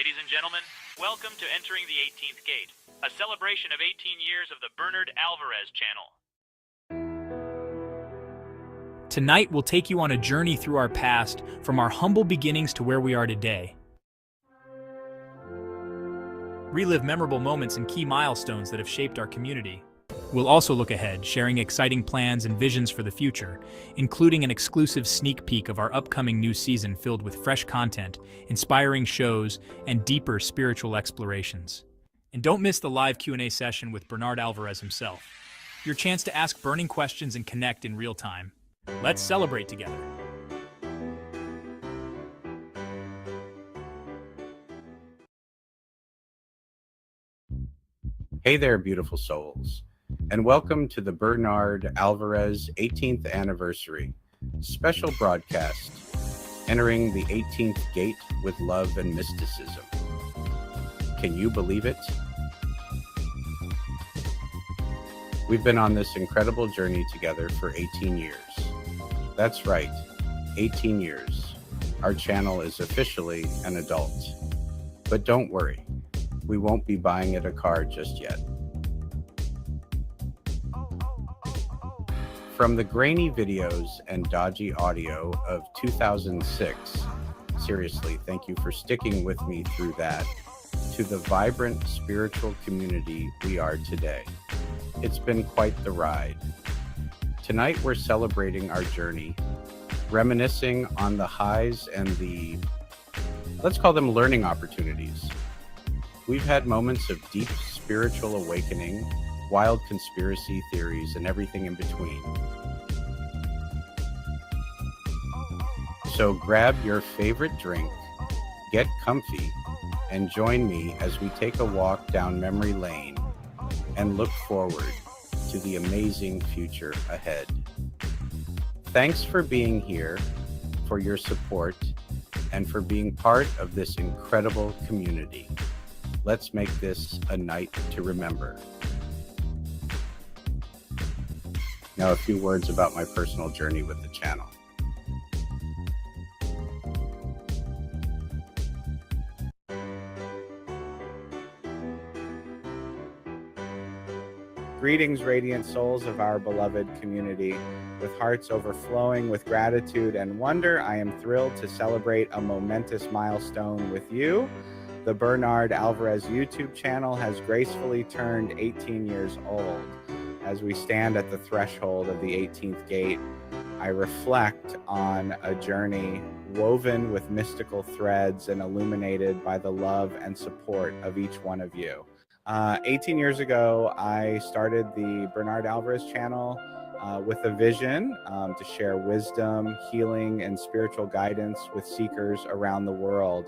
ladies and gentlemen. Welcome to Entering the 18th Gate, a celebration of 18 years of the Bernard Alvarez Channel. Tonight, we'll take you on a journey through our past, from our humble beginnings to where we are today. Relive memorable moments and key milestones that have shaped our community. We'll also look ahead, sharing exciting plans and visions for the future, including an exclusive sneak peek of our upcoming new season filled with fresh content, inspiring shows, and deeper spiritual explorations. And don't miss the live Q&A session with Bernard Alvarez himself. Your chance to ask burning questions and connect in real time. Let's celebrate together. Hey there, beautiful souls, and welcome to the Bernard Alvarez 18th anniversary special broadcast, entering the 18th gate with love and mysticism. Can you believe it? We've been on this incredible journey together for 18 years. That's right, 18 years. Our channel is officially an adult. But don't worry, we won't be buying it a car just yet. From the grainy videos and dodgy audio of 2006, seriously, thank you for sticking with me through that, to the vibrant spiritual community we are today. It's been quite the ride. Tonight we're celebrating our journey, reminiscing on the highs and the, let's call them learning opportunities. We've had moments of deep spiritual awakening, wild conspiracy theories, and everything in between. So grab your favorite drink, get comfy, and join me as we take a walk down memory lane and look forward to the amazing future ahead. Thanks for being here, for your support, and for being part of this incredible community. Let's make this a night to remember. Now, a few words about my personal journey with the channel. Greetings, radiant souls of our beloved community. With hearts overflowing with gratitude and wonder, I am thrilled to celebrate a momentous milestone with you. The Bernard Alvarez YouTube channel has gracefully turned 18 years old. As we stand at the threshold of the 18th gate, I reflect on a journey woven with mystical threads and illuminated by the love and support of each one of you. 18 years ago, I started the Bernard Alvarez channel with a vision to share wisdom, healing, and spiritual guidance with seekers around the world.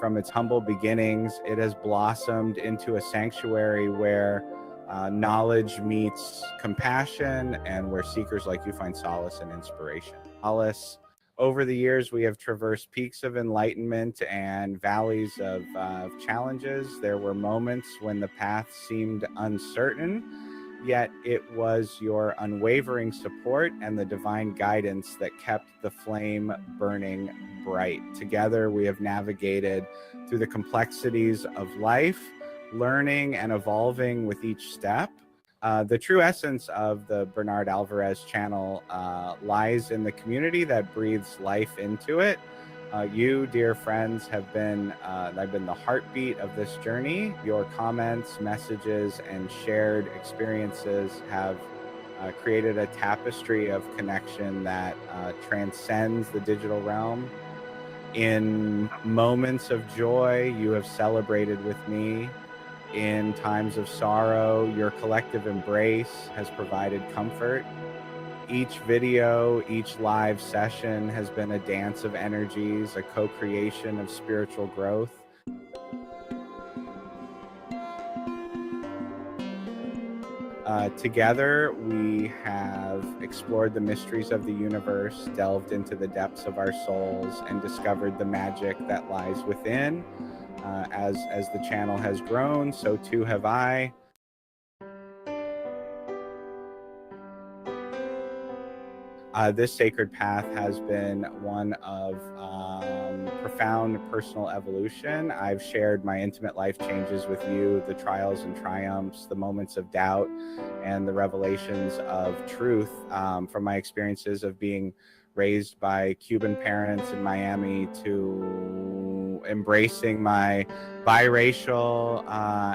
From its humble beginnings, it has blossomed into a sanctuary where knowledge meets compassion and where seekers like you find solace and inspiration. Over the years, we have traversed peaks of enlightenment and valleys of challenges. There were moments when the path seemed uncertain, yet it was your unwavering support and the divine guidance that kept the flame burning bright. Together, we have navigated through the complexities of life, learning and evolving with each step. The true essence of the Bernard Alvarez channel lies in the community that breathes life into it. You, dear friends, have been the heartbeat of this journey. Your comments, messages, and shared experiences have created a tapestry of connection that transcends the digital realm. In moments of joy, you have celebrated with me. In times of sorrow, your collective embrace has provided comfort. Each video, each live session has been a dance of energies, a co-creation of spiritual growth. Together, we have explored the mysteries of the universe, delved into the depths of our souls, and discovered the magic that lies within. As the channel has grown, so too have I. This sacred path has been one of profound personal evolution. I've shared my intimate life changes with you, the trials and triumphs, the moments of doubt, and the revelations of truth from my experiences of being raised by Cuban parents in Miami to embracing my biracial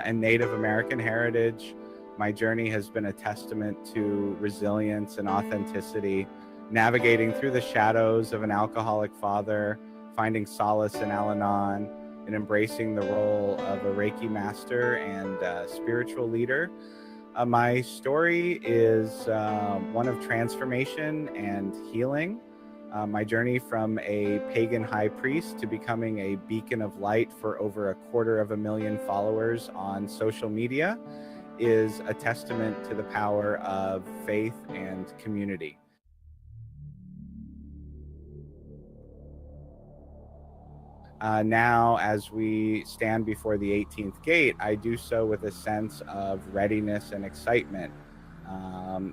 and Native American heritage. My journey has been a testament to resilience and authenticity, navigating through the shadows of an alcoholic father, finding solace in Al-Anon, and embracing the role of a Reiki master and spiritual leader. My story is one of transformation and healing. My journey from a pagan high priest to becoming a beacon of light for over 250,000 followers on social media is a testament to the power of faith and community. Now, as we stand before the 18th gate, I do so with a sense of readiness and excitement.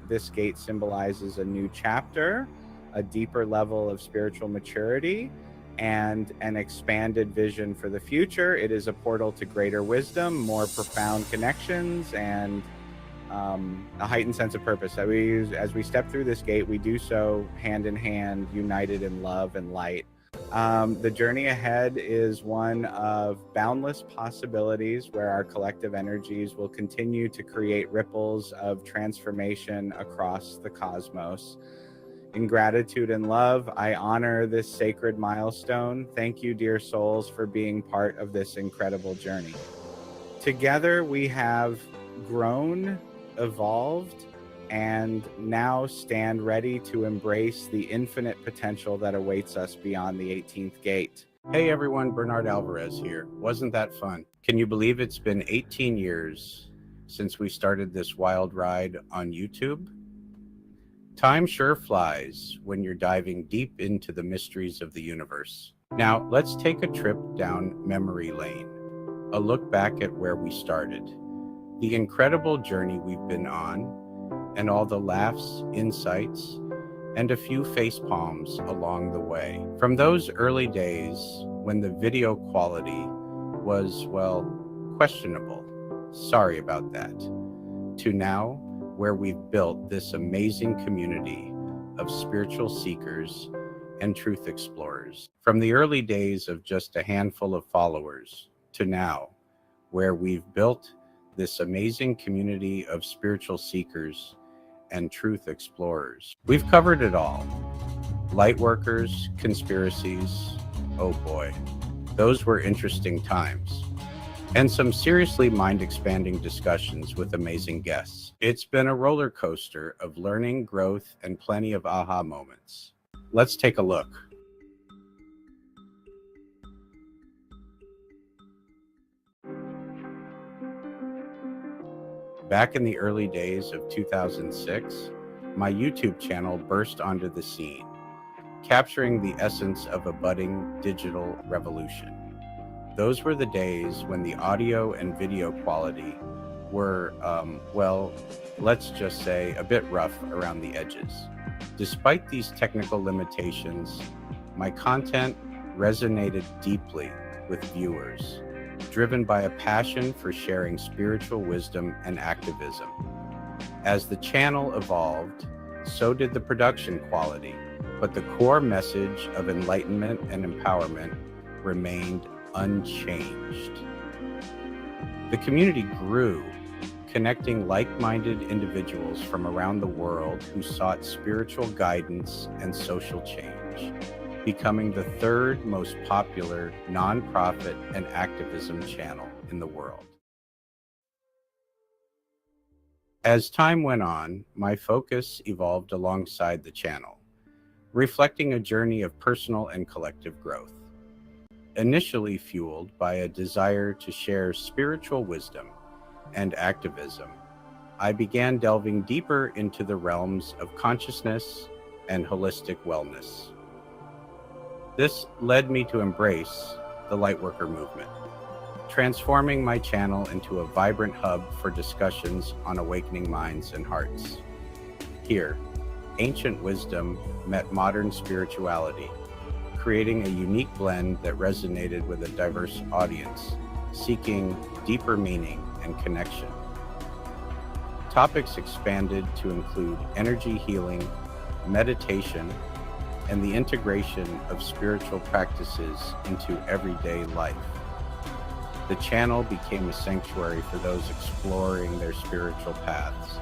This gate symbolizes a new chapter, a deeper level of spiritual maturity, and an expanded vision for the future. It is a portal to greater wisdom, more profound connections, and a heightened sense of purpose. As we step through this gate, we do so hand in hand, united in love and light. The journey ahead is one of boundless possibilities where our collective energies will continue to create ripples of transformation across the cosmos. In gratitude and love, I honor this sacred milestone. Thank you, dear souls, for being part of this incredible journey. Together, we have grown, evolved, and now stand ready to embrace the infinite potential that awaits us beyond the 18th gate. Hey everyone, Bernard Alvarez here. Wasn't that fun? Can you believe it's been 18 years since we started this wild ride on YouTube? Time sure flies when you're diving deep into the mysteries of the universe. Now, let's take a trip down memory lane, a look back at where we started, the incredible journey we've been on, and all the laughs, insights, and a few face palms along the way. From those early days when the video quality was, well, questionable, sorry about that, to now where we've built this amazing community of spiritual seekers and truth explorers. From the early days of just a handful of followers to now where we've built this amazing community of spiritual seekers and truth explorers. We've covered it all. Lightworkers, conspiracies, oh boy, those were interesting times. And some seriously mind-expanding discussions with amazing guests. It's been a roller coaster of learning, growth, and plenty of aha moments. Let's take a look. Back in the early days of 2006, my YouTube channel burst onto the scene, capturing the essence of a budding digital revolution. Those were the days when the audio and video quality were, well, let's just say a bit rough around the edges. Despite these technical limitations, my content resonated deeply with viewers, driven by a passion for sharing spiritual wisdom and activism. As the channel evolved, so did the production quality, but the core message of enlightenment and empowerment remained unchanged. The community grew, connecting like-minded individuals from around the world who sought spiritual guidance and social change, becoming the third most popular nonprofit and activism channel in the world. As time went on, my focus evolved alongside the channel, reflecting a journey of personal and collective growth. Initially fueled by a desire to share spiritual wisdom and activism, I began delving deeper into the realms of consciousness and holistic wellness. This led me to embrace the Lightworker movement, transforming my channel into a vibrant hub for discussions on awakening minds and hearts. Here, ancient wisdom met modern spirituality, creating a unique blend that resonated with a diverse audience, seeking deeper meaning and connection. Topics expanded to include energy healing, meditation, and the integration of spiritual practices into everyday life. The channel became a sanctuary for those exploring their spiritual paths,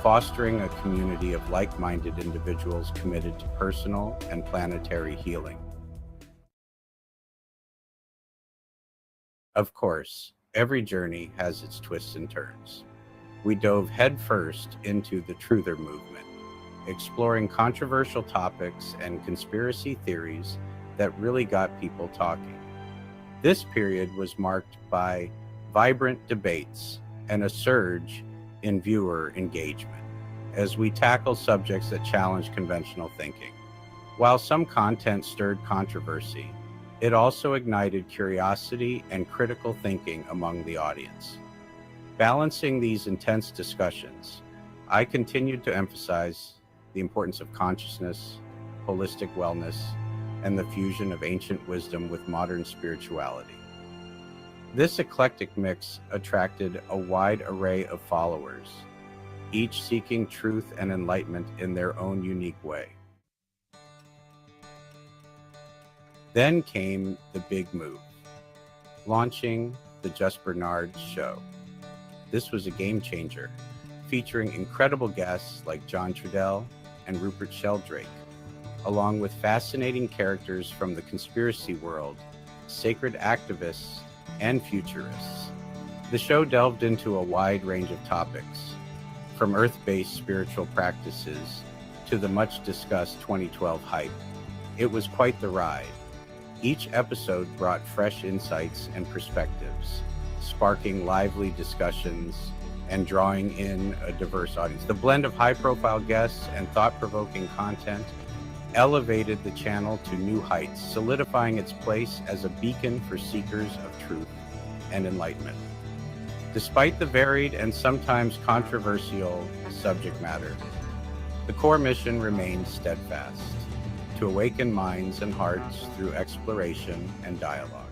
fostering a community of like-minded individuals committed to personal and planetary healing. Of course, every journey has its twists and turns. We dove headfirst into the Truther movement, exploring controversial topics and conspiracy theories that really got people talking. This period was marked by vibrant debates and a surge in viewer engagement as we tackle subjects that challenge conventional thinking. While some content stirred controversy, it also ignited curiosity and critical thinking among the audience. Balancing these intense discussions, I continued to emphasize the importance of consciousness, holistic wellness, and the fusion of ancient wisdom with modern spirituality. This eclectic mix attracted a wide array of followers, each seeking truth and enlightenment in their own unique way. Then came the big move, launching the Just Bernard Show. This was a game changer, featuring incredible guests like John Trudell and Rupert Sheldrake, along with fascinating characters from the conspiracy world, sacred activists, and futurists. The show delved into a wide range of topics, from earth-based spiritual practices to the much-discussed 2012 hype. It was quite the ride. Each episode brought fresh insights and perspectives, sparking lively discussions and drawing in a diverse audience. The blend of high-profile guests and thought-provoking content elevated the channel to new heights, solidifying its place as a beacon for seekers of truth and enlightenment. Despite the varied and sometimes controversial subject matter, the core mission remains steadfast: to awaken minds and hearts through exploration and dialogue.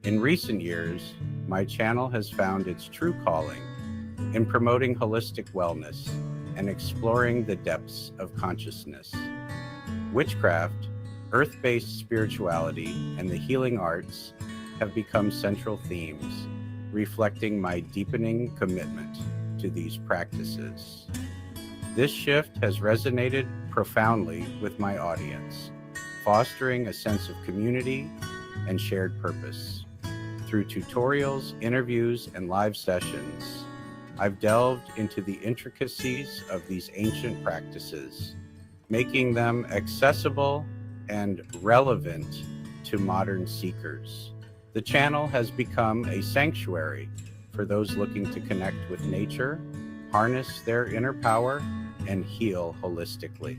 In recent years, my channel has found its true calling in promoting holistic wellness and exploring the depths of consciousness. Witchcraft, earth-based spirituality, and the healing arts have become central themes, reflecting my deepening commitment to these practices. This shift has resonated profoundly with my audience, fostering a sense of community and shared purpose. Through tutorials, interviews, and live sessions, I've delved into the intricacies of these ancient practices, making them accessible and relevant to modern seekers. The channel has become a sanctuary for those looking to connect with nature, harness their inner power, and heal holistically.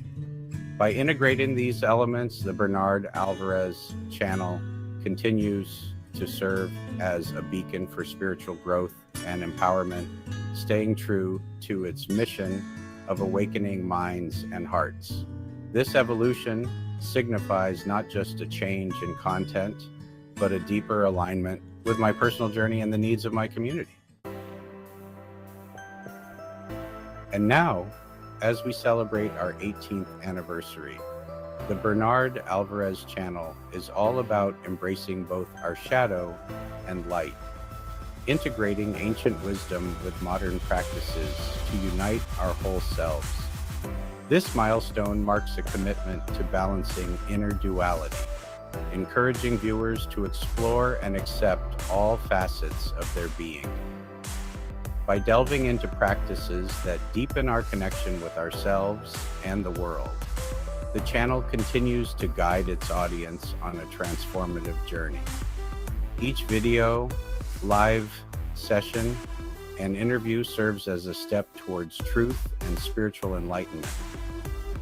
By integrating these elements, the Bernard Alvarez Channel continues to serve as a beacon for spiritual growth and empowerment, staying true to its mission of awakening minds and hearts. This evolution signifies not just a change in content, but a deeper alignment with my personal journey and the needs of my community. And now, as we celebrate our 18th anniversary, the Bernard Alvarez Channel is all about embracing both our shadow and light, integrating ancient wisdom with modern practices to unite our whole selves. This milestone marks a commitment to balancing inner duality, encouraging viewers to explore and accept all facets of their being. By delving into practices that deepen our connection with ourselves and the world, the channel continues to guide its audience on a transformative journey. Each video, live session, and interview serves as a step towards truth and spiritual enlightenment,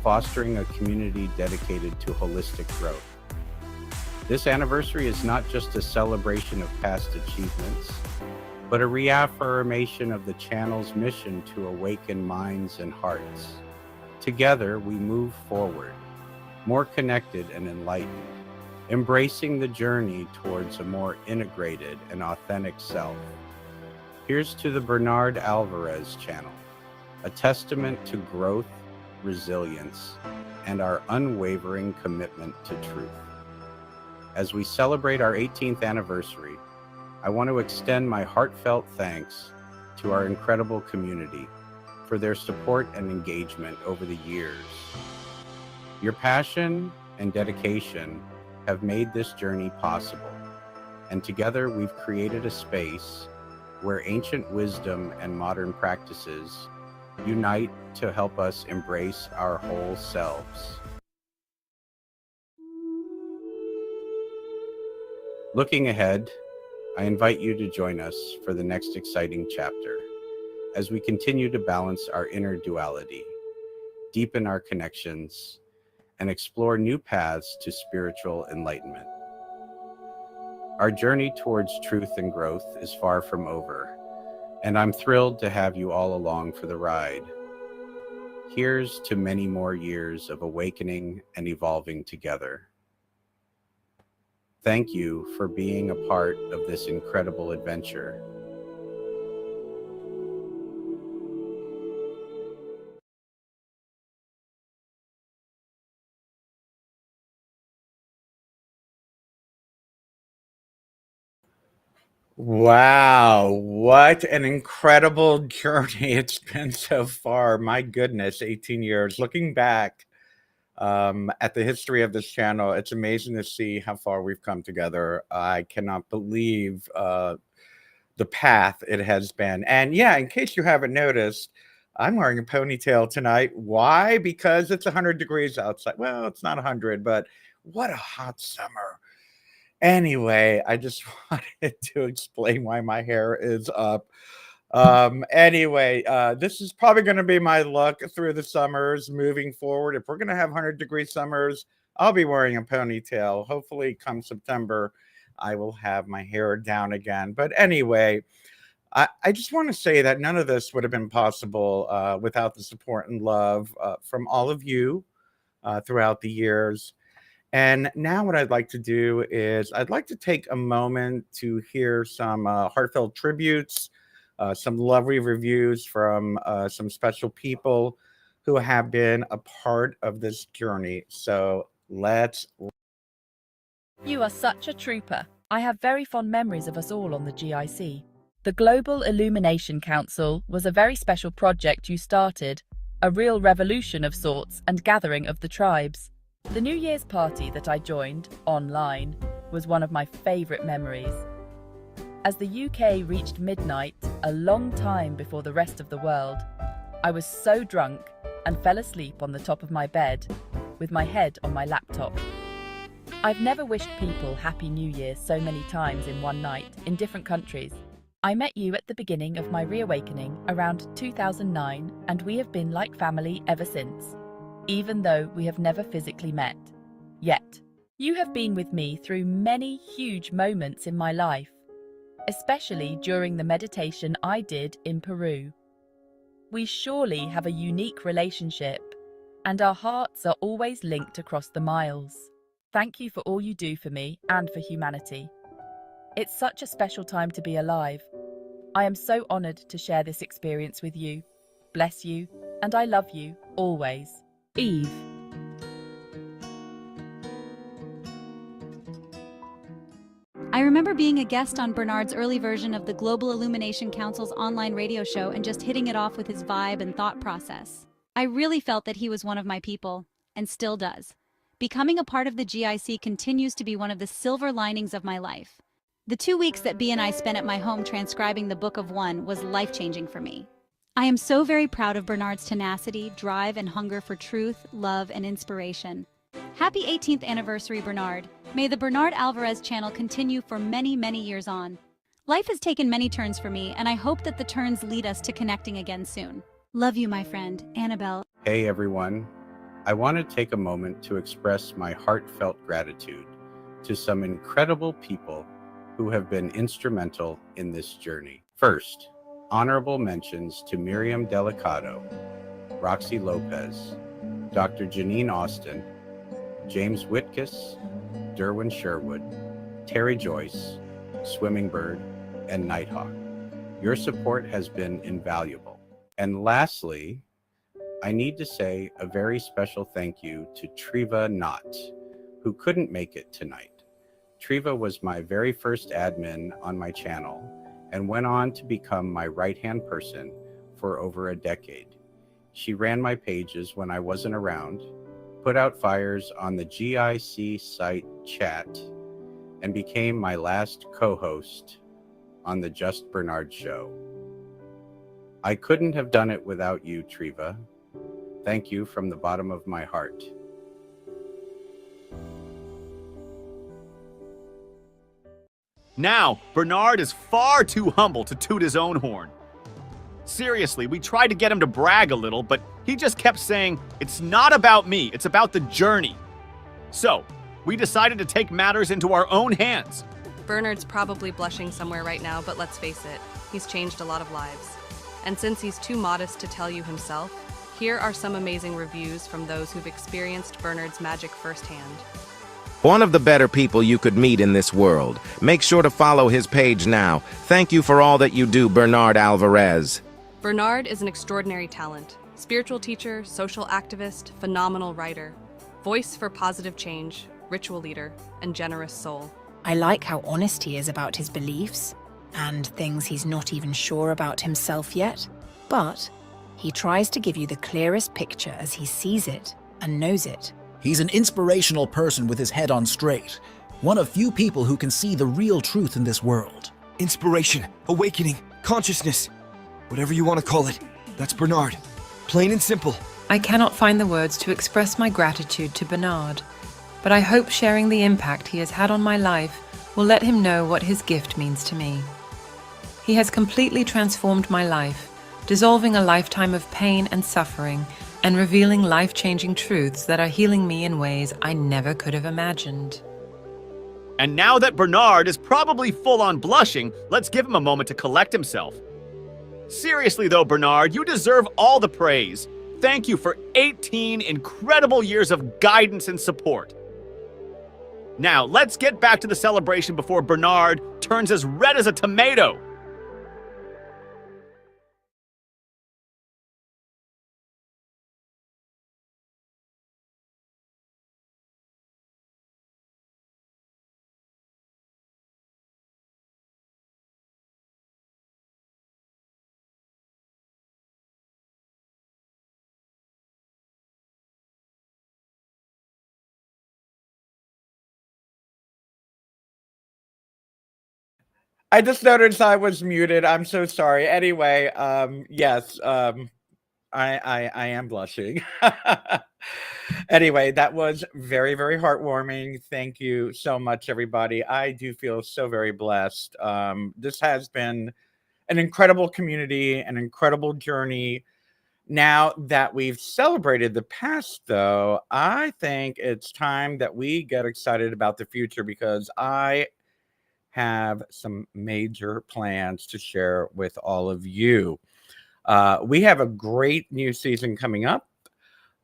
fostering a community dedicated to holistic growth. This anniversary is not just a celebration of past achievements, but a reaffirmation of the channel's mission to awaken minds and hearts. Together, we move forward, more connected and enlightened, embracing the journey towards a more integrated and authentic self. Here's to the Bernard Alvarez Channel, a testament to growth, resilience, and our unwavering commitment to truth. As we celebrate our 18th anniversary, I want to extend my heartfelt thanks to our incredible community for their support and engagement over the years. Your passion and dedication have made this journey possible, and together we've created a space where ancient wisdom and modern practices unite to help us embrace our whole selves. Looking ahead, I invite you to join us for the next exciting chapter as we continue to balance our inner duality, deepen our connections, and explore new paths to spiritual enlightenment. Our journey towards truth and growth is far from over, and I'm thrilled to have you all along for the ride. Here's to many more years of awakening and evolving together. Thank you for being a part of this incredible adventure. Wow, what an incredible journey it's been so far. My goodness, 18 years. Looking back at the history of this channel, it's amazing to see how far we've come together. I cannot believe the path it has been. And yeah, in case you haven't noticed, I'm wearing a ponytail tonight. Why? Because it's 100 degrees outside. Well, it's not 100, but what a hot summer. Anyway, I just wanted to explain why my hair is up. Anyway, this is probably going to be my look through the summers moving forward. If we're going to have 100-degree summers, I'll be wearing a ponytail. Hopefully come September, I will have my hair down again. But anyway, I just want to say that none of this would have been possible without the support and love from all of you throughout the years. And now what I'd like to do is I'd like to take a moment to hear some heartfelt tributes, some lovely reviews from some special people who have been a part of this journey. So let's... You are such a trooper. I have very fond memories of us all on the GIC. The Global Illumination Council was a very special project you started, a real revolution of sorts and gathering of the tribes. The New Year's party that I joined, online, was one of my favourite memories. As the UK reached midnight, a long time before the rest of the world, I was so drunk and fell asleep on the top of my bed, with my head on my laptop. I've never wished people Happy New Year so many times in one night, in different countries. I met you at the beginning of my reawakening around 2009, and we have been like family ever since. Even though we have never physically met. Yet, you have been with me through many huge moments in my life, especially during the meditation I did in Peru. We surely have a unique relationship, and our hearts are always linked across the miles. Thank you for all you do for me and for humanity. It's such a special time to be alive. I am so honored to share this experience with you. Bless you, and I love you, always. Eve. I remember being a guest on Bernard's early version of the Global Illumination Council's online radio show and just hitting it off with his vibe and thought process. I really felt that he was one of my people, and still does. Becoming a part of the GIC continues to be one of the silver linings of my life. The 2 weeks that B and I spent at my home transcribing the Book of One was life-changing for me. I am so very proud of Bernard's tenacity, drive, and hunger for truth, love, and inspiration. Happy 18th anniversary, Bernard. May the Bernard Alvarez channel continue for many, many years on. Life has taken many turns for me, and I hope that the turns lead us to connecting again soon. Love you, my friend, Annabelle. Hey everyone, I want to take a moment to express my heartfelt gratitude to some incredible people who have been instrumental in this journey. First, honorable mentions to Miriam Delicado, Roxy Lopez, Dr. Janine Austin, James Whitkus, Derwin Sherwood, Terry Joyce, Swimming Bird, and Nighthawk. Your support has been invaluable. And lastly, I need to say a very special thank you to Triva Knott, who couldn't make it tonight. Triva was my very first admin on my channel and went on to become my right-hand person for over a decade. She ran my pages when I wasn't around, put out fires on the GIC site chat, and became my last co-host on the Just Bernard show. I couldn't have done it without you, Triva. Thank you from the bottom of my heart. Now, Bernard is far too humble to toot his own horn. Seriously, we tried to get him to brag a little, but he just kept saying, "It's not about me, it's about the journey." So, we decided to take matters into our own hands. Bernard's probably blushing somewhere right now, but let's face it, he's changed a lot of lives. And since he's too modest to tell you himself, here are some amazing reviews from those who've experienced Bernard's magic firsthand. One of the better people you could meet in this world. Make sure to follow his page now. Thank you for all that you do, Bernard Alvarez. Bernard is an extraordinary talent. Spiritual teacher, social activist, phenomenal writer, voice for positive change, ritual leader, and generous soul. I like how honest he is about his beliefs and things he's not even sure about himself yet, but he tries to give you the clearest picture as he sees it and knows it. He's an inspirational person with his head on straight, one of few people who can see the real truth in this world. Inspiration, awakening, consciousness, whatever you want to call it, that's Bernard. Plain and simple. I cannot find the words to express my gratitude to Bernard, but I hope sharing the impact he has had on my life will let him know what his gift means to me. He has completely transformed my life, dissolving a lifetime of pain and suffering and revealing life-changing truths that are healing me in ways I never could have imagined. And now that Bernard is probably full-on blushing, let's give him a moment to collect himself. Seriously though, Bernard, you deserve all the praise. Thank you for 18 incredible years of guidance and support. Now, let's get back to the celebration before Bernard turns as red as a tomato. I just noticed I was muted. I'm so sorry. Anyway, yes, I am blushing. Anyway, that was very, very heartwarming. Thank you so much, everybody. I do feel so very blessed. This has been an incredible community, an incredible journey. Now that we've celebrated the past, though, I think it's time that we get excited about the future because I have some major plans to share with all of you. We have a great new season coming up,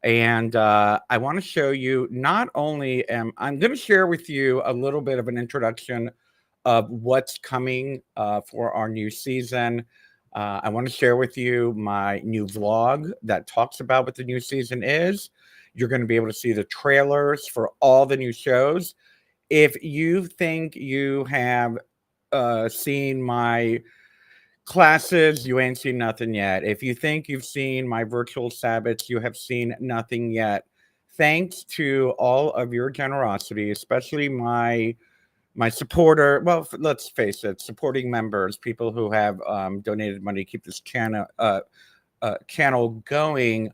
and I want to show you not only I'm going to share with you a little bit of an introduction of what's coming for our new season. I want to share with you my new vlog that talks about what the new season is. You're going to be able to see the trailers for all the new shows. If you think you have seen my classes, you ain't seen nothing yet. If you think you've seen my virtual Sabbaths, you have seen nothing yet. Thanks to all of your generosity, especially my supporter, well, let's face it, supporting members, people who have donated money to keep this channel going.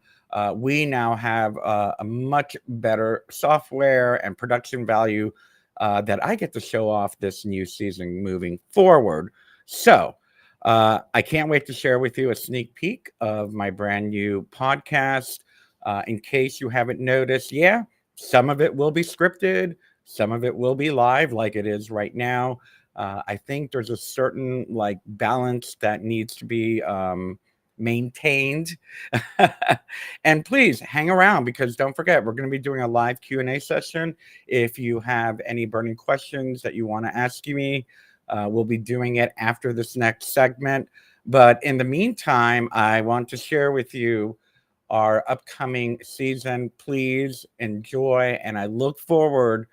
We now have a much better software and production value that I get to show off this new season moving forward. So I can't wait to share with you a sneak peek of my brand new podcast. In case you haven't noticed, yeah, some of it will be scripted. Some of it will be live like it is right now. I think there's a certain balance that needs to be maintained. And please hang around, because don't forget, we're going to be doing a live Q&A session. If you have any burning questions that you want to ask me, we'll be doing it after this next segment. But in the meantime, I want to share with you our upcoming season. Please enjoy, and I look forward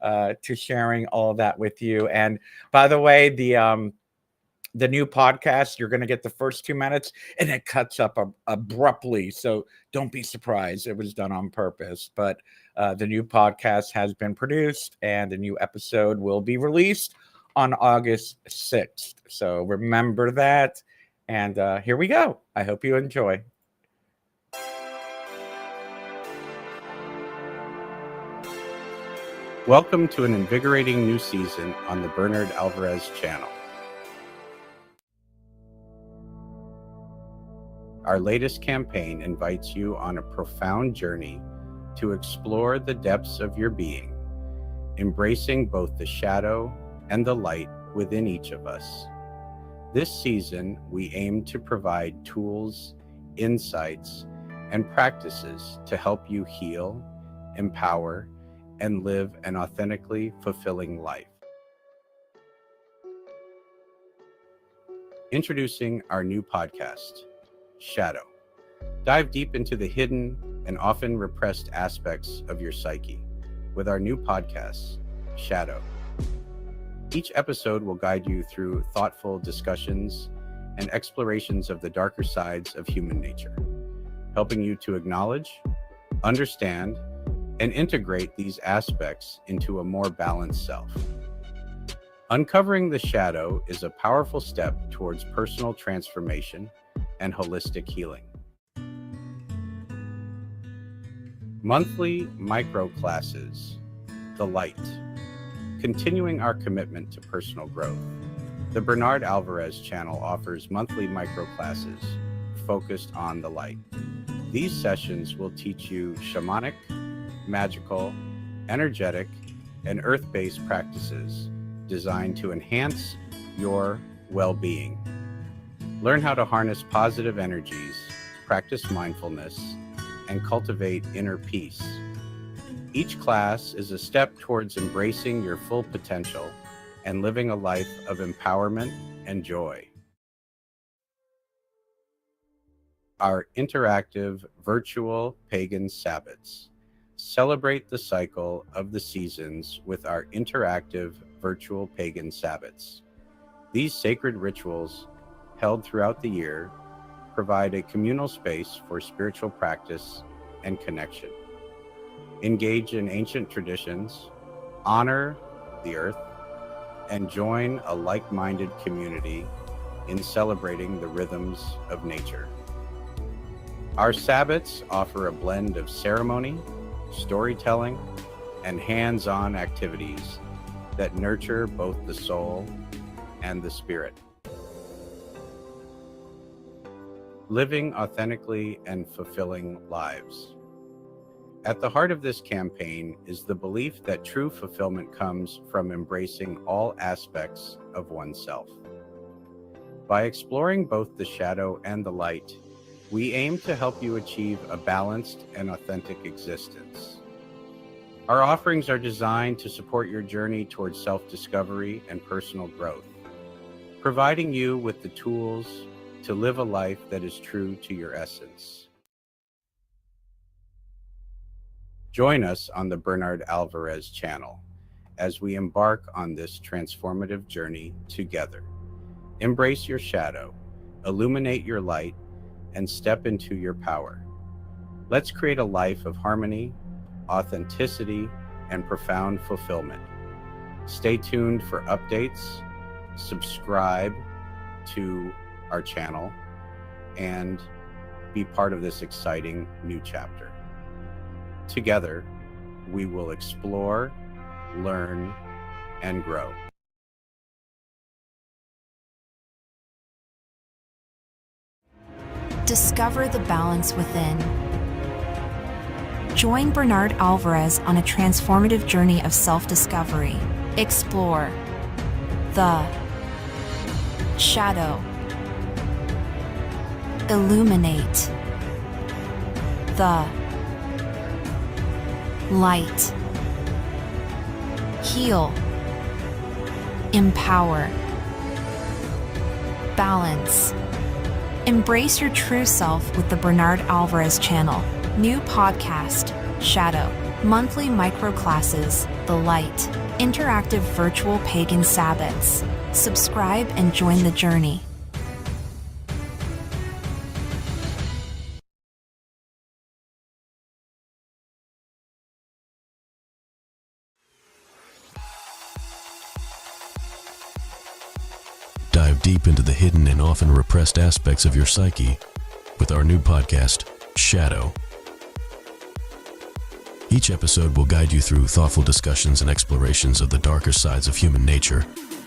to sharing all of that with you. And by the way, the new podcast, you're going to get the first 2 minutes and it cuts up abruptly. So don't be surprised. It was done on purpose. But the new podcast has been produced and the new episode will be released on August 6th. So remember that. And here we go. I hope you enjoy. Welcome to an invigorating new season on the Bernard Alvarez Channel. Our latest campaign invites you on a profound journey to explore the depths of your being, embracing both the shadow and the light within each of us. This season, we aim to provide tools, insights, and practices to help you heal, empower, and live an authentically fulfilling life. Introducing our new podcast, Shadow. Dive deep into the hidden and often repressed aspects of your psyche with our new podcast, Shadow. Each episode will guide you through thoughtful discussions and explorations of the darker sides of human nature, helping you to acknowledge, understand, and integrate these aspects into a more balanced self. Uncovering the shadow is a powerful step towards personal transformation and holistic healing. Monthly micro classes, The Light. Continuing our commitment to personal growth, the Bernard Alvarez Channel offers monthly micro classes focused on the light. These sessions will teach you shamanic, magical, energetic, and earth-based practices designed to enhance your well-being. Learn how to harness positive energies, practice mindfulness, and cultivate inner peace. Each class is a step towards embracing your full potential and living a life of empowerment and joy. Our interactive virtual pagan Sabbats. Celebrate the cycle of the seasons with our interactive virtual pagan Sabbats. These sacred rituals, held throughout the year, provide a communal space for spiritual practice and connection. Engage in ancient traditions, honor the earth, and join a like-minded community in celebrating the rhythms of nature. Our Sabbats offer a blend of ceremony, storytelling, and hands-on activities that nurture both the soul and the spirit. Living authentically and fulfilling lives. At the heart of this campaign is the belief that true fulfillment comes from embracing all aspects of oneself. By exploring both the shadow and the light, we aim to help you achieve a balanced and authentic existence. Our offerings are designed to support your journey towards self-discovery and personal growth, providing you with the tools to live a life that is true to your essence. Join us on the Bernard Alvarez Channel as we embark on this transformative journey together. Embrace your shadow, illuminate your light, and step into your power. Let's create a life of harmony, authenticity, and profound fulfillment. Stay tuned for updates, subscribe to our channel, and be part of this exciting new chapter. Together, we will explore, learn, and grow. Discover the balance within. Join Bernard Alvarez on a transformative journey of self-discovery. Explore the shadow. Illuminate the light. Heal. Empower. Balance. Embrace your true self with the Bernard Alvarez Channel. New podcast, Shadow. Monthly micro classes, The Light. Interactive virtual pagan Sabbats. Subscribe and join the journey. Dive deep into the hidden and often repressed aspects of your psyche with our new podcast, Shadow. Each episode will guide you through thoughtful discussions and explorations of the darker sides of human nature,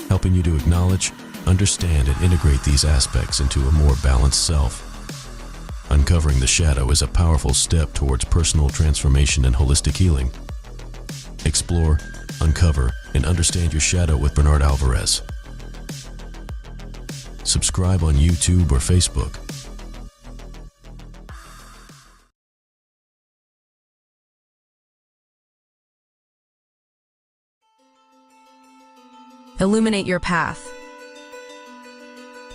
helping you to acknowledge, understand, and integrate these aspects into a more balanced self. Uncovering the shadow is a powerful step towards personal transformation and holistic healing. Explore, uncover, and understand your shadow with Bernard Alvarez. Subscribe on YouTube or Facebook. Illuminate your path.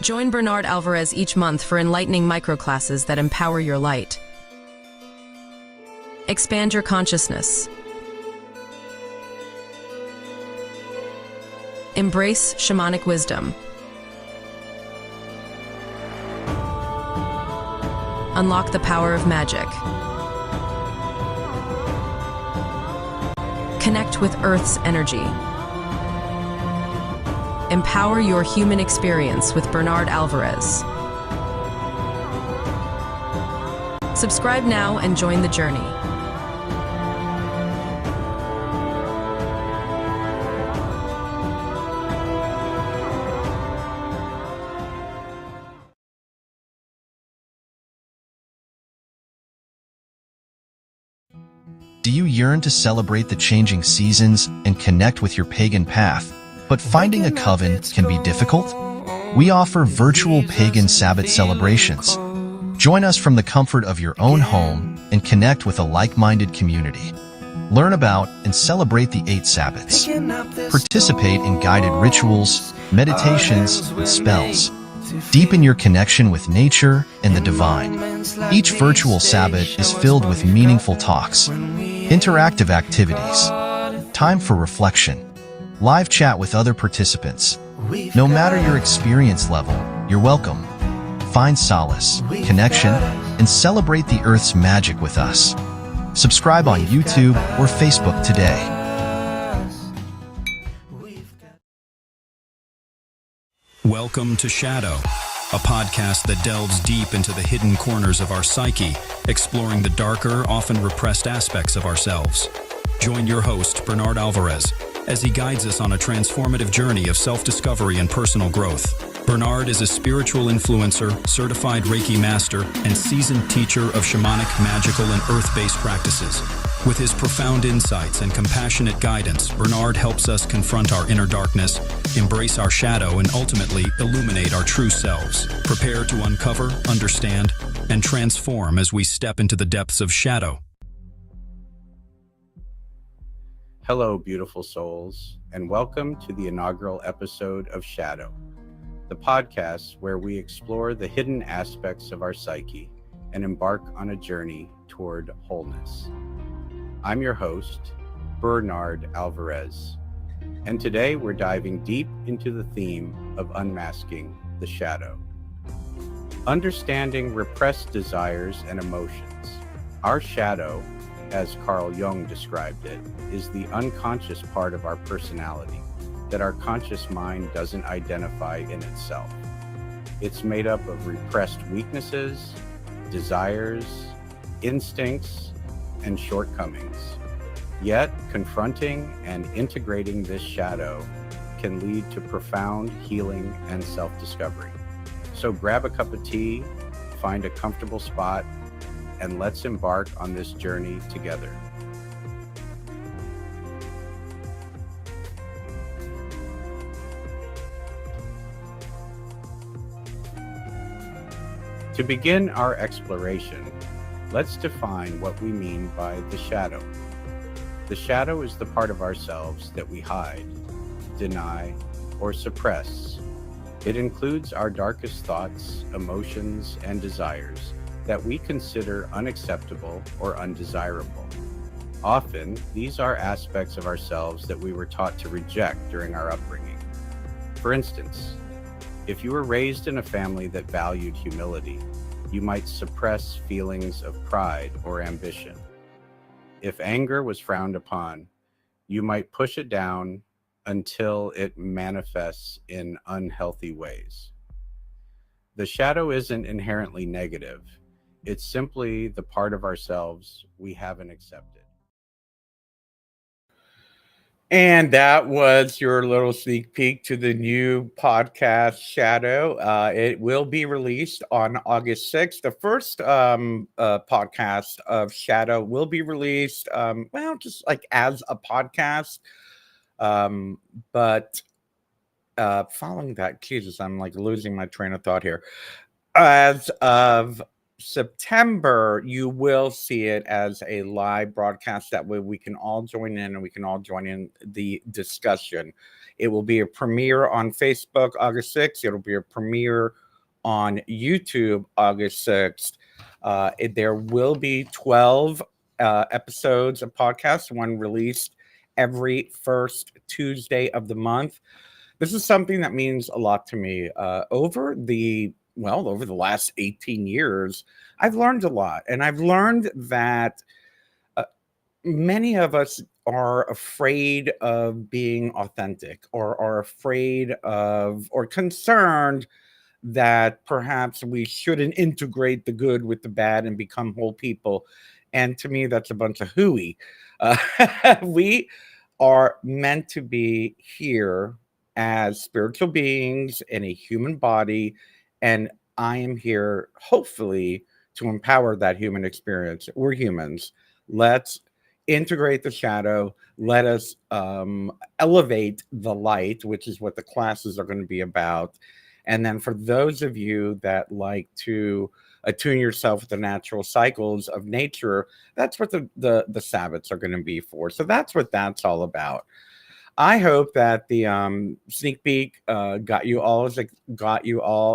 Join Bernard Alvarez each month for enlightening microclasses that empower your light. Expand your consciousness. Embrace shamanic wisdom. Unlock the power of magic. Connect with Earth's energy. Empower your human experience with Bernard Alvarez. Subscribe now and join the journey. Do you yearn to celebrate the changing seasons and connect with your pagan path, but finding a coven can be difficult? We offer virtual pagan Sabbath celebrations. Join us from the comfort of your own home and connect with a like-minded community. Learn about and celebrate the 8 Sabbaths. Participate in guided rituals, meditations, and spells. Deepen your connection with nature and the divine. Each virtual Sabbath is filled with meaningful talks, interactive activities, time for reflection, live chat with other participants. No matter your experience level, you're welcome. Find solace, connection, and celebrate the Earth's magic with us. Subscribe on YouTube or Facebook today. Welcome to Shadow, a podcast that delves deep into the hidden corners of our psyche, exploring the darker, often repressed aspects of ourselves. Join your host, Bernard Alvarez, as he guides us on a transformative journey of self-discovery and personal growth. Bernard is a spiritual influencer, certified Reiki master, and seasoned teacher of shamanic, magical, and earth-based practices. With his profound insights and compassionate guidance, Bernard helps us confront our inner darkness, embrace our shadow, and ultimately illuminate our true selves. Prepare to uncover, understand, and transform as we step into the depths of shadow. Hello, beautiful souls, and welcome to the inaugural episode of Shadow, the podcast where we explore the hidden aspects of our psyche and embark on a journey toward wholeness. I'm your host, Bernard Alvarez, and today we're diving deep into the theme of unmasking the shadow. Understanding repressed desires and emotions. Our shadow, as Carl Jung described it, is the unconscious part of our personality that our conscious mind doesn't identify in itself. It's made up of repressed weaknesses, desires, instincts, and shortcomings. Yet, confronting and integrating this shadow can lead to profound healing and self-discovery. So grab a cup of tea, find a comfortable spot, and let's embark on this journey together. To begin our exploration, let's define what we mean by the shadow. The shadow is the part of ourselves that we hide, deny, or suppress. It includes our darkest thoughts, emotions, and desires that we consider unacceptable or undesirable. Often, these are aspects of ourselves that we were taught to reject during our upbringing. For instance, if you were raised in a family that valued humility, you might suppress feelings of pride or ambition. If anger was frowned upon, you might push it down until it manifests in unhealthy ways. The shadow isn't inherently negative. It's simply the part of ourselves we haven't accepted. And that was your little sneak peek to the new podcast, Shadow. It will be released on August 6th. The first podcast of Shadow will be released, just like as a podcast. But following that, Jesus, I'm like losing my train of thought here. As of September, you will see it as a live broadcast. That way we can all join in and we can all join in the discussion. It will be a premiere on Facebook August 6th. It'll be a premiere on YouTube August 6th. There will be 12 episodes of podcasts, one released every first Tuesday of the month. This is something that means a lot to me. Over the last 18 years, I've learned a lot. And I've learned that many of us are afraid of being authentic, or are afraid of, or concerned that perhaps we shouldn't integrate the good with the bad and become whole people. And to me, that's a bunch of hooey. We are meant to be here as spiritual beings in a human body. And I am here, hopefully, to empower that human experience. We're humans. Let's integrate the shadow. Let us elevate the light, which is what the classes are going to be about. And then for those of you that like to attune yourself with the natural cycles of nature, that's what the Sabbats are going to be for. So that's what that's all about. I hope that the sneak peek got you all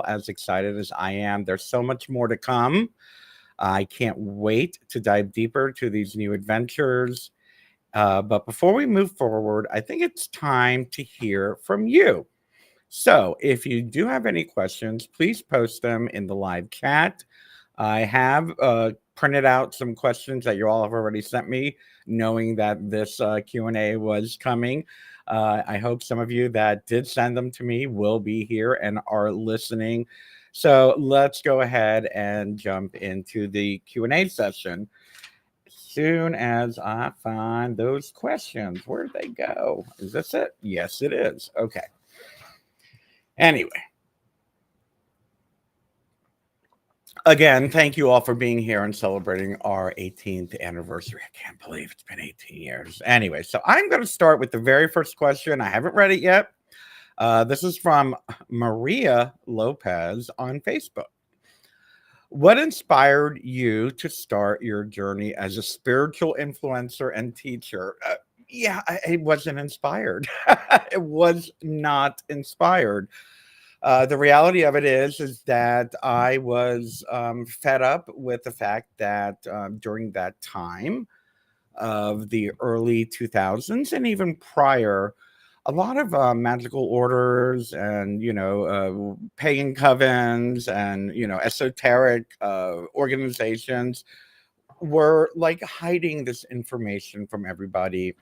as excited as I am. There's so much more to come. I can't wait to dive deeper to these new adventures. But before we move forward, I think it's time to hear from you. So if you do have any questions, please post them in the live chat. I have printed out some questions that you all have already sent me, knowing that this Q&A was coming. I hope some of you that did send them to me will be here and are listening. So let's go ahead and jump into the Q&A session. As soon as I find those questions, where'd they go? Is this it? Yes, it is. Okay. Anyway. Again, thank you all for being here and celebrating our 18th anniversary. I can't believe it's been 18 years. Anyway, so I'm going to start with the very first question. I haven't read it yet. This is from Maria Lopez on Facebook. What inspired you to start your journey as a spiritual influencer and teacher? I wasn't inspired. It was not inspired. The reality of it is that I was fed up with the fact that during that time of the early 2000s and even prior, a lot of magical orders and, pagan covens and, esoteric organizations were like hiding this information from everybody.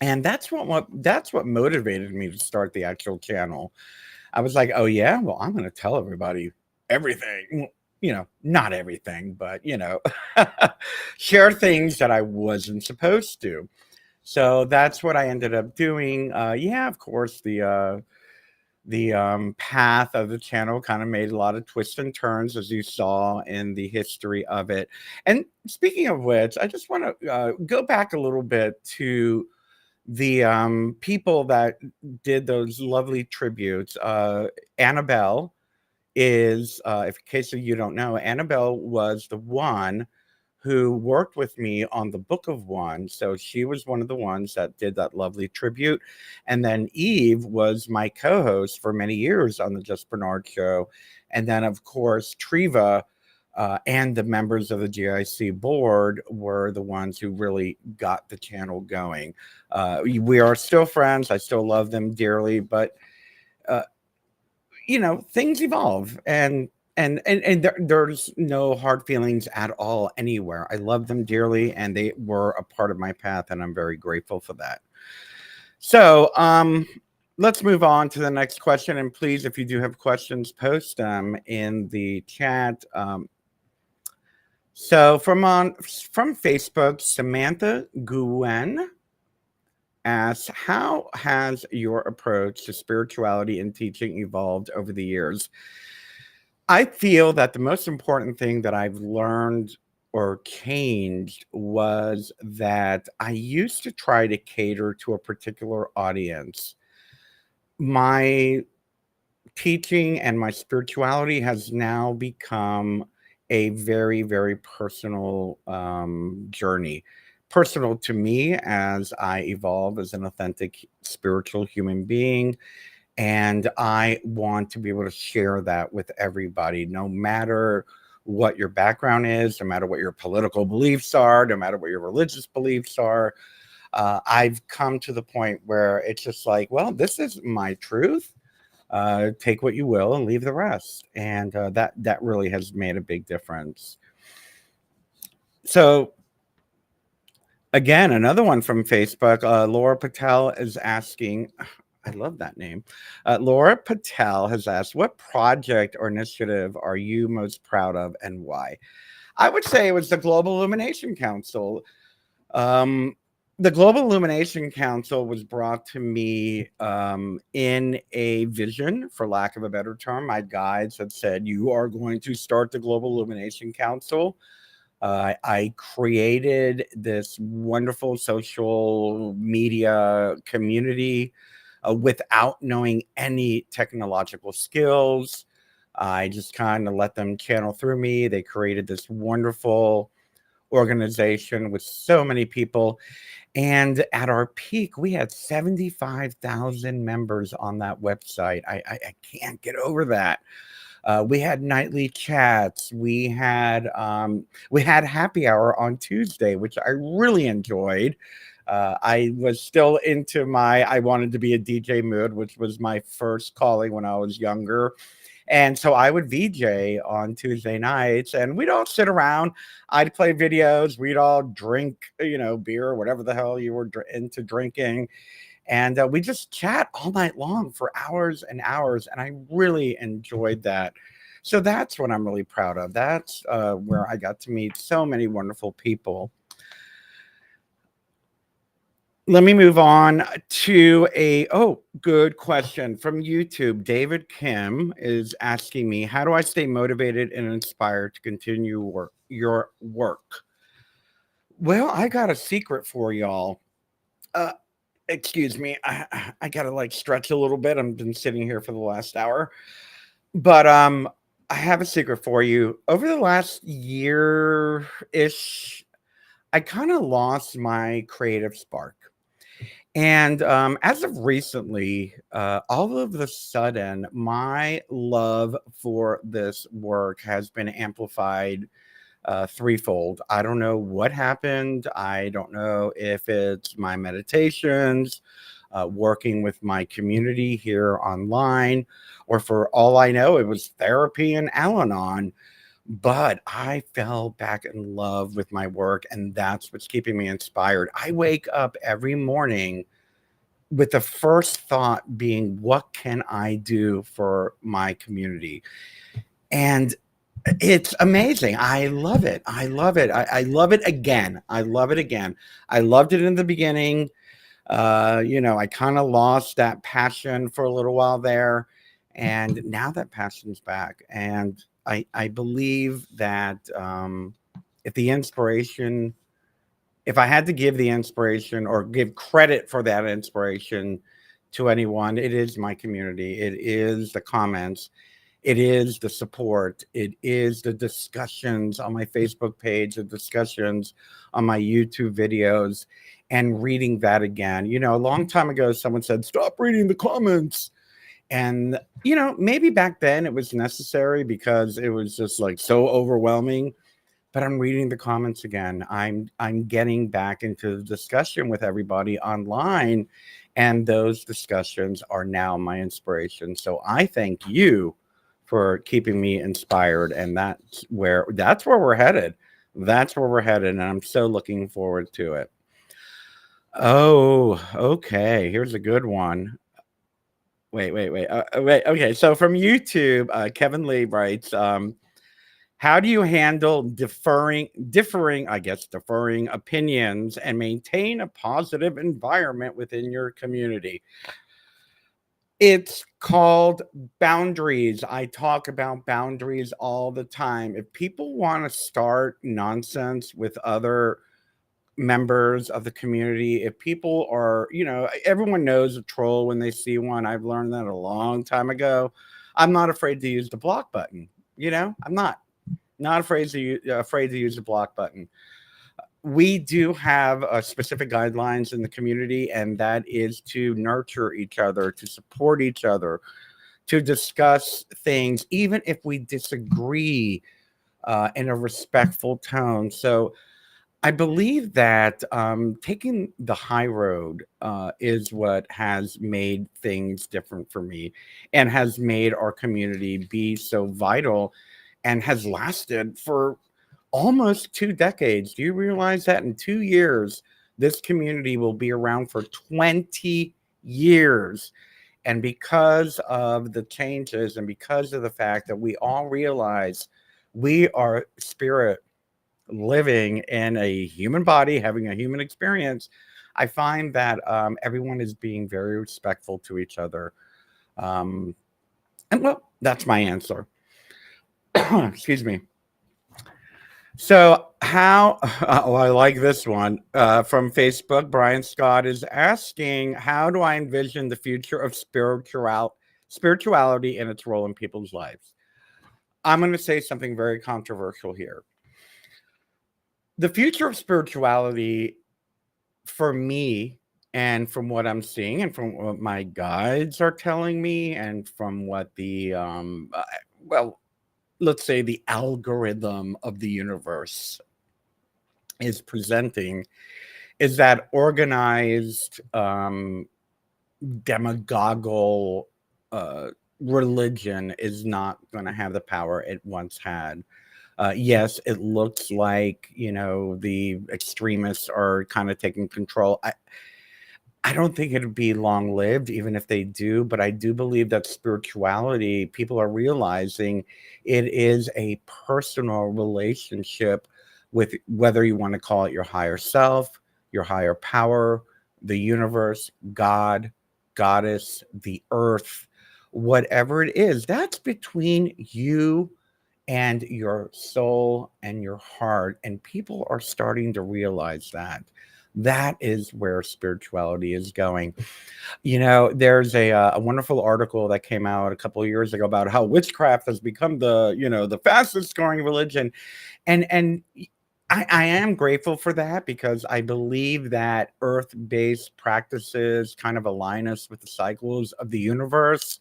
And that's what motivated me to start the actual channel. I was like, oh yeah, well, I'm going to tell everybody everything, not everything, but, share things that I wasn't supposed to. So that's what I ended up doing. Of course, the path of the channel kind of made a lot of twists and turns, as you saw in the history of it. And speaking of which, I just want to go back a little bit to the people that did those lovely tributes. Annabelle is, if in case of you don't know, Annabelle was the one who worked with me on the Book of One. So she was one of the ones that did that lovely tribute. And then Eve was my co-host for many years on the Just Bernard show. And then, of course, Triva and the members of the GIC board were the ones who really got the channel going. We are still friends. I still love them dearly, but things evolve, and there's no hard feelings at all anywhere. I love them dearly, and they were a part of my path, and I'm very grateful for that. So let's move on to the next question, and please, if you do have questions, post them in the chat. So from Facebook, Samantha Guen asks, how has your approach to spirituality and teaching evolved over the years? I feel that the most important thing that I've learned or changed was that I used to try to cater to a particular audience. My teaching and my spirituality has now become a very, very personal journey. Personal to me as I evolve as an authentic spiritual human being. And I want to be able to share that with everybody, no matter what your background is, no matter what your political beliefs are, no matter what your religious beliefs are. I've come to the point where it's just like, well, this is my truth. Take what you will and leave the rest. And that really has made a big difference. So again, another one from Facebook, Laura Patel is asking, I love that name. Laura Patel has asked, what project or initiative are you most proud of and why? I would say it was the Global Illumination Council. The Global Illumination Council was brought to me in a vision, for lack of a better term. My guides had said, you are going to start the Global Illumination Council. I created this wonderful social media community without knowing any technological skills. I just kind of let them channel through me. They created this wonderful organization with so many people. And at our peak, we had 75,000 members on that website. I can't get over that. We had nightly chats. We had happy hour on Tuesday, which I really enjoyed. I was still into I wanted to be a DJ mood, which was my first calling when I was younger. And so I would VJ on Tuesday nights, and we'd all sit around. I'd play videos. We'd all drink, beer or whatever the hell you were into drinking. And we just chat all night long for hours and hours. And I really enjoyed that. So that's what I'm really proud of. That's where I got to meet so many wonderful people. Let me move on to good question from YouTube. David Kim is asking me, how do I stay motivated and inspired to continue your work? Well, I got a secret for y'all. Excuse me. I got to stretch a little bit. I've been sitting here for the last hour. But I have a secret for you. Over the last year-ish, I kind of lost my creative spark. And as of recently, all of a sudden, my love for this work has been amplified threefold. I don't know what happened. I don't know if it's my meditations, working with my community here online, or for all I know, it was therapy and Al-Anon. But I fell back in love with my work, and that's what's keeping me inspired. I wake up every morning with the first thought being, what can I do for my community? And it's amazing. I love it. I love it. I love it again. I love it again. I loved it in the beginning. I kind of lost that passion for a little while there. And now that passion's back. And I believe that if I had to give the inspiration or give credit for that inspiration to anyone, it is my community. It is the comments. It is the support. It is the discussions on my Facebook page, the discussions on my YouTube videos, and reading that again. You know, a long time ago, someone said, stop reading the comments. And, you know, maybe back then it was necessary because it was just like so overwhelming. But I'm reading the comments again. I'm getting back into the discussion with everybody online. And those discussions are now my inspiration. So I thank you for keeping me inspired, and that's where we're headed. That's where we're headed, and I'm so looking forward to it. Oh, okay. Here's a good one. Wait. Okay, so from YouTube, Kevin Lee writes, how do you handle differing opinions and maintain a positive environment within your community? It's called boundaries. I talk about boundaries all the time. If people want to start nonsense with other members of the community, if people are, you know, everyone knows a troll when they see one. I've learned that a long time ago. I'm not afraid to use the block button. You know, I'm not afraid to use the block button. We do have specific guidelines in the community, and that is to nurture each other, to support each other, to discuss things, even if we disagree, in a respectful tone. So I believe that taking the high road is what has made things different for me and has made our community be so vital and has lasted for almost 2 decades. Do you realize that in 2 years, this community will be around for 20 years? And because of the changes and because of the fact that we all realize we are spirit living in a human body, having a human experience, I find that everyone is being very respectful to each other. And well, that's my answer. Excuse me. So how, oh, I like this one from Facebook. Brian Scott is asking, how do I envision the future of spirituality and its role in people's lives? I'm going to say something very controversial here. The future of spirituality for me, and from what I'm seeing and from what my guides are telling me, and from what the, well, let's say the algorithm of the universe is presenting, is that organized, demagogal religion is not going to have the power it once had. Yes, it looks like, you know, the extremists are kind of taking control. I don't think it'd be long-lived, even if they do, but I do believe that spirituality, people are realizing it is a personal relationship with, whether you want to call it your higher self, your higher power, the universe, God, goddess, the earth, whatever it is, that's between you and your soul and your heart. And people are starting to realize that. That is where spirituality is going. You know, there's a wonderful article that came out a couple of years ago about how witchcraft has become the, you know, the fastest growing religion. And I am grateful for that, because I believe that earth-based practices kind of align us with the cycles of the universe.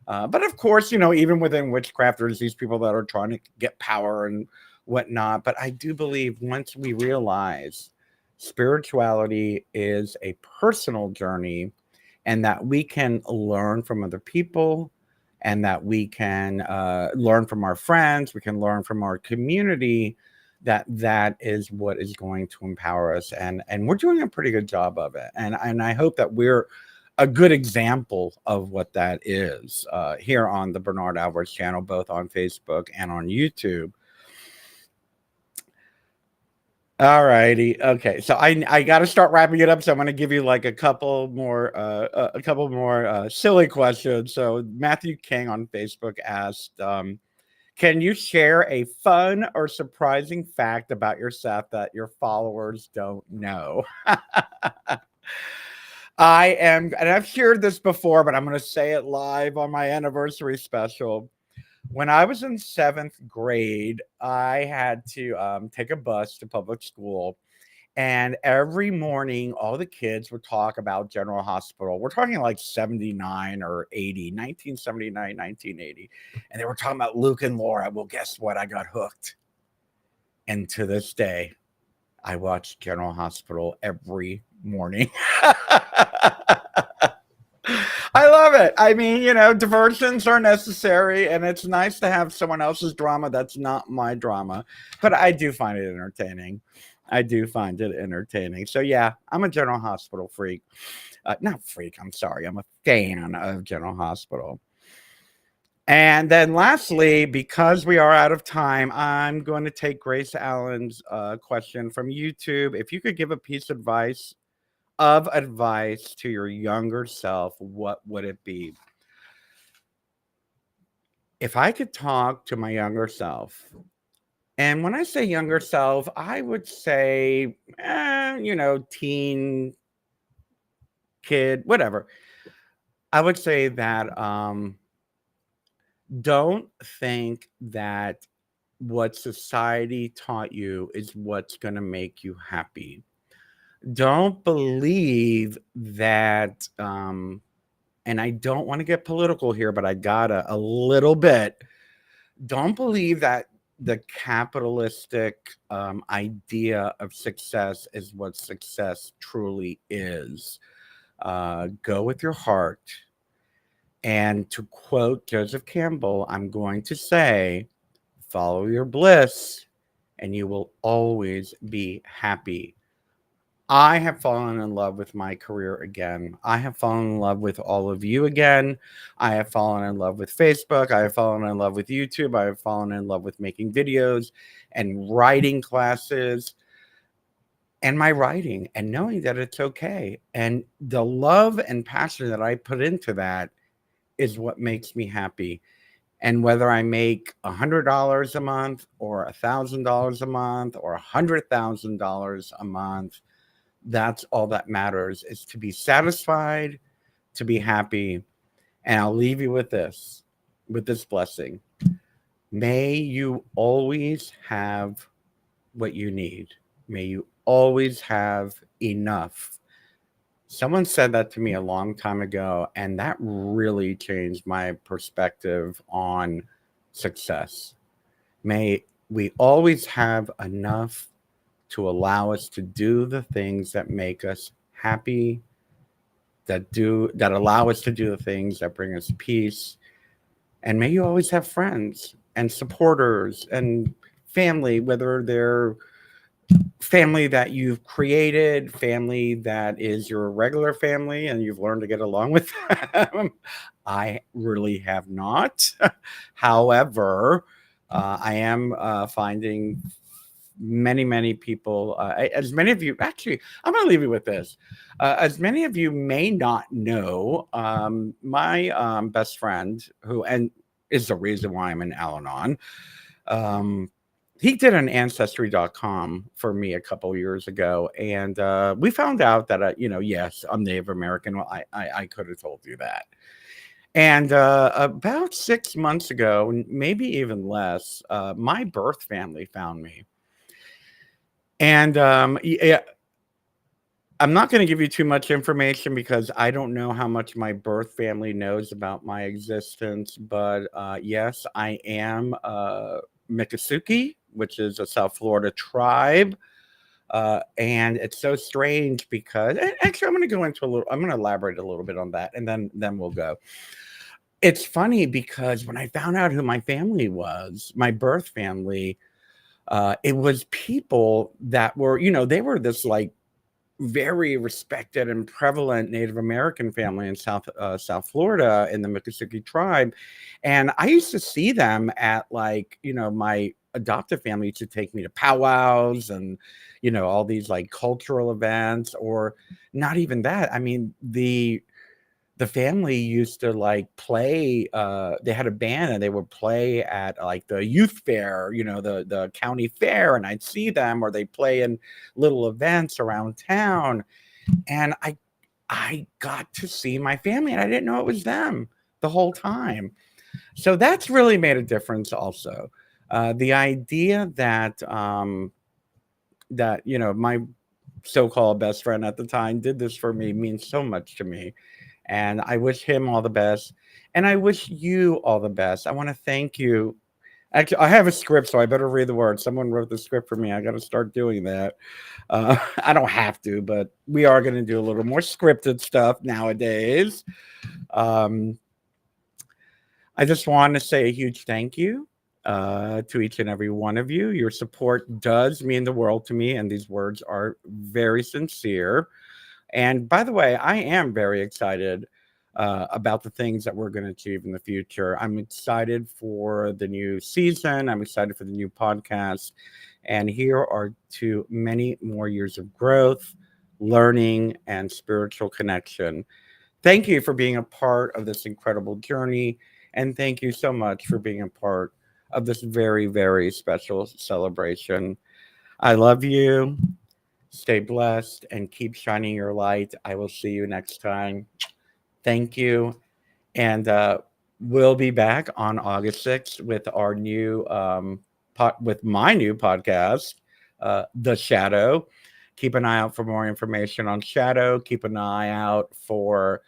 But of course, you know, even within witchcraft, there's these people that are trying to get power and whatnot. But I do believe once we realize spirituality is a personal journey, and that we can learn from other people, and that we can learn from our friends, we can learn from our community, that is what is going to empower us. And we're doing a pretty good job of it. And I hope that we're a good example of what that is here on the Bernard Alvarez channel, both on Facebook and on YouTube. All righty. Okay. So I got to start wrapping it up. So I'm going to give you like a couple more silly questions. So Matthew King on Facebook asked, can you share a fun or surprising fact about yourself that your followers don't know? And I've shared this before, but I'm going to say it live on my anniversary special. When I was in 7th grade, I had to take a bus to public school. And every morning, all the kids would talk about General Hospital. We're talking like 79 or 80, 1979, 1980. And they were talking about Luke and Laura. Well, guess what? I got hooked. And to this day, I watch General Hospital every morning. I love it. I mean, diversions are necessary, and it's nice to have someone else's drama that's not my drama. But I do find it entertaining. So, yeah, I'm a General Hospital freak. Not freak, I'm sorry. I'm a fan of General Hospital. And then lastly, because we are out of time, I'm going to take Grace Allen's question from YouTube. If you could give a piece of advice to your younger self, what would it be? If I could talk to my younger self, and when I say younger self, I would say, teen, kid, whatever. I would say that don't think that what society taught you is what's going to make you happy. Don't believe that, and I don't want to get political here, but I gotta a little bit. Don't believe that the capitalistic idea of success is what success truly is. Go with your heart. And to quote Joseph Campbell, I'm going to say, follow your bliss, and you will always be happy. I have fallen in love with my career again. I have fallen in love with all of you again. I have fallen in love with Facebook. I have fallen in love with YouTube. I have fallen in love with making videos and writing classes and my writing and knowing that it's okay. And the love and passion that I put into that is what makes me happy. And whether I make $100 a month or $1,000 a month or $100,000 a month, that's all that matters, is to be satisfied, to be happy. And I'll leave you with this blessing. May you always have what you need. May you always have enough. Someone said that to me a long time ago, and that really changed my perspective on success. May we always have enough to allow us to do the things that make us happy, that allow us to do the things that bring us peace. And may you always have friends and supporters and family, whether they're family that you've created, family that is your regular family and you've learned to get along with them. I really have not. However, I am finding many people, as many of you, actually, I'm going to leave you with this. As many of you may not know, my best friend, who is the reason why I'm in Al-Anon, he did an Ancestry.com for me a couple years ago, and we found out that, yes, I'm Native American. Well, I could have told you that. And about 6 months ago, maybe even less, my birth family found me. And yeah, I'm not going to give you too much information because I don't know how much my birth family knows about my existence. But yes, I am Miccosukee, which is a South Florida tribe. And it's so strange because, actually, I'm going to elaborate a little bit on that, and then we'll go. It's funny because when I found out who my family was, my birth family, it was people that were, they were this like very respected and prevalent Native American family in South Florida in the Miccosukee tribe. And I used to see them at my adoptive family used to take me to powwows and, all these like cultural events, or not even that. I mean, the family used to play, they had a band and they would play at the youth fair, the county fair, and I'd see them, or they play in little events around town. And I got to see my family, and I didn't know it was them the whole time. So that's really made a difference also. The idea that my so-called best friend at the time did this for me means so much to me. And I wish him all the best. And I wish you all the best. I want to thank you. Actually, I have a script, so I better read the words. Someone wrote the script for me. I got to start doing that. I don't have to, but we are going to do a little more scripted stuff nowadays. I just want to say a huge thank you to each and every one of you. Your support does mean the world to me, and these words are very sincere. And by the way, I am very excited about the things that we're going to achieve in the future. I'm excited for the new season. I'm excited for the new podcast. And here are to many more years of growth, learning, and spiritual connection. Thank you for being a part of this incredible journey. And thank you so much for being a part of this very, very special celebration. I love you. Stay blessed and keep shining your light. I will see you next time. Thank you. And we'll be back on August 6th with our new with my new podcast, The Shadow. Keep an eye out for more information on Shadow. Keep an eye out for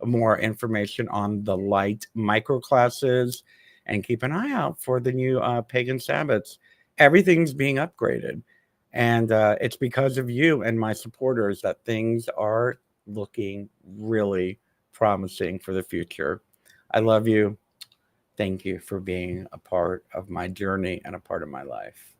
more information on the light microclasses, and keep an eye out for the new pagan Sabbaths. Everything's being upgraded, and it's because of you and my supporters that things are looking really promising for the future. I love you. Thank you for being a part of my journey and a part of my life.